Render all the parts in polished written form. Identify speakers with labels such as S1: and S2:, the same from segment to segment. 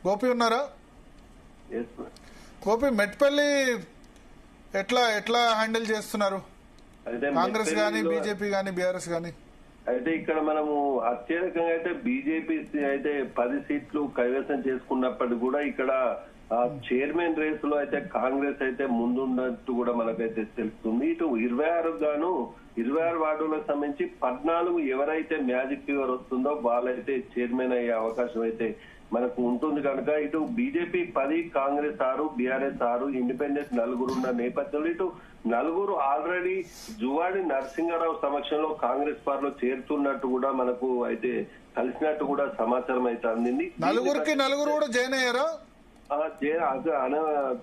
S1: గోపి ఉన్నారా?
S2: Yes, sir.
S1: Gopi, Metpally ఎట్లా ఎట్లా హ్యాండిల్ చేస్తున్నారు?
S2: అయితే
S1: కాంగ్రెస్ గానీ,
S2: మెట్పల్లిలో
S1: బీజేపీ గానీ, బీఆర్ఎస్ గానీ?
S2: అయితే ఇక్కడ మనము అత్యధికంగా అయితే బీజేపీ అయితే 10 సీట్లు కైవసం చేసుకున్నప్పటికీ కూడా ఇక్కడ చైర్మన్ రేసులో అయితే కాంగ్రెస్ అయితే ముందున్నట్టు కూడా మనకైతే తెలుస్తుంది. ఇటు 26 వార్డులకు సంబంధించి 14 ఎవరైతే మ్యాజిక్ ఫీవర్ వస్తుందో వాళ్ళైతే చైర్మన్ అయ్యే అవకాశం అయితే మనకు ఉంటుంది కనుక ఇటు బీజేపీ 10, కాంగ్రెస్ 6, బీఆర్ఎస్ 6, ఇండిపెండెంట్ 4 ఉన్న నేపథ్యంలో ఇటు 4 ఆల్రెడీ జువాడి నరసింహారావు సమక్షంలో కాంగ్రెస్ పార్టీలో చేరుతున్నట్టు కూడా మనకు అయితే కలిసినట్టు కూడా సమాచారం అయితే అందింది.
S1: 4 కూడా జాయిన్ అయ్యారా?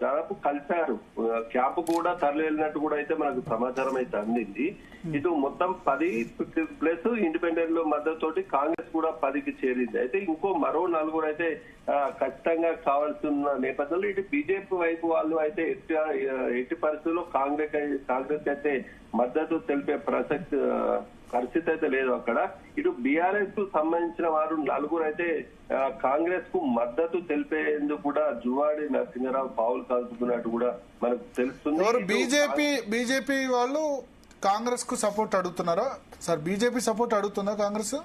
S2: దాదాపు కలిశారు. క్యాంప్ కూడా తరలి వెళ్ళినట్టు కూడా అయితే మనకు సమాచారం అయితే అందింది. ఇటు మొత్తం 10 ప్లస్ ఇండిపెండెంట్ లో మద్దతుతోటి కాంగ్రెస్ కూడా 10కి చేరింది. అయితే మరో 4 అయితే ఖచ్చితంగా కావాల్సిన నేపథ్యంలో ఇటు బీజేపీ వైపు వాళ్ళు అయితే ఎట్టి పరిస్థితుల్లో కాంగ్రెస్ అయితే మద్దతు తెలిపే పరిస్థితి అయితే లేదు అక్కడ. ఇటు బీఆర్ఎస్ కు సంబంధించిన వారు 4 అయితే కాంగ్రెస్ కు మద్దతు తెలిపేందుకు కూడా జువాడి నరసింహారావు పావులు కలుపుతున్నట్టు కూడా మనకు తెలుస్తుంది.
S1: బీజేపీ వాళ్ళు కాంగ్రెస్ కు సపోర్ట్ అడుగుతున్నారా సార్? బీజేపీ సపోర్ట్ అడుగుతుందా కాంగ్రెస్?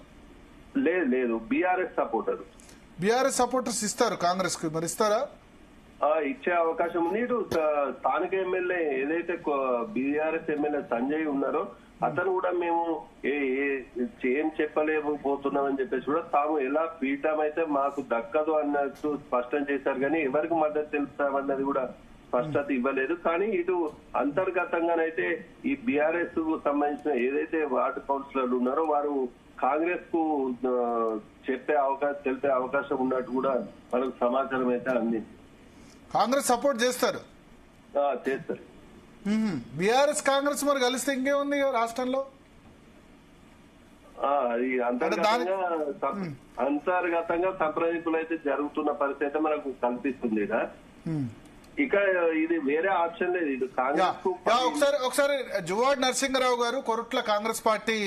S2: లేదు, బీఆర్ఎస్ సపోర్టర్.
S1: బీఆర్ఎస్ సపోర్టర్స్ ఇస్తారు కాంగ్రెస్ కు, మరి ఇస్తారా?
S2: ఇచ్చే అవకాశం ఉంది. ఇటు స్థానిక ఎమ్మెల్యే ఏదైతే బీఆర్ఎస్ ఎమ్మెల్యే సంజయ్ ఉన్నారో అతను కూడా మేము ఏం చెప్పలేకపోతున్నామని చెప్పేసి కూడా తాము ఎలా పీఠం అయితే మాకు దక్కదు అన్నట్టు స్పష్టం చేశారు. కానీ ఎవరికి మద్దతు తెలుస్తామన్నది కూడా స్పష్టత ఇవ్వలేదు. కానీ ఇటు అంతర్గతంగానైతే ఈ బీఆర్ఎస్ కు సంబంధించిన ఏదైతే వార్డు కౌన్సిలర్లు ఉన్నారో వారు కాంగ్రెస్ కు తెలిపే అవకాశం ఉన్నట్టు కూడా మనకు సమాచారం అయితే అందింది.
S1: కాంగ్రెస్ సపోర్ట్ చేస్తారు. బీఆర్ఎస్ కాంగ్రెస్ మరి కలిస్తే ఇంకేముంది రాష్ట్రంలో?
S2: అది అంతర్గతంగా సంప్రదింపులు అయితే జరుగుతున్న పరిస్థితి అయితే మనకు కనిపిస్తుంది. ఇక ఇది వేరే ఆప్షన్ లేదు. ఇది కాంగ్రెస్
S1: ఒకసారి జువాడి నరసింహారావు గారు కొరుట్ల కాంగ్రెస్ పార్టీ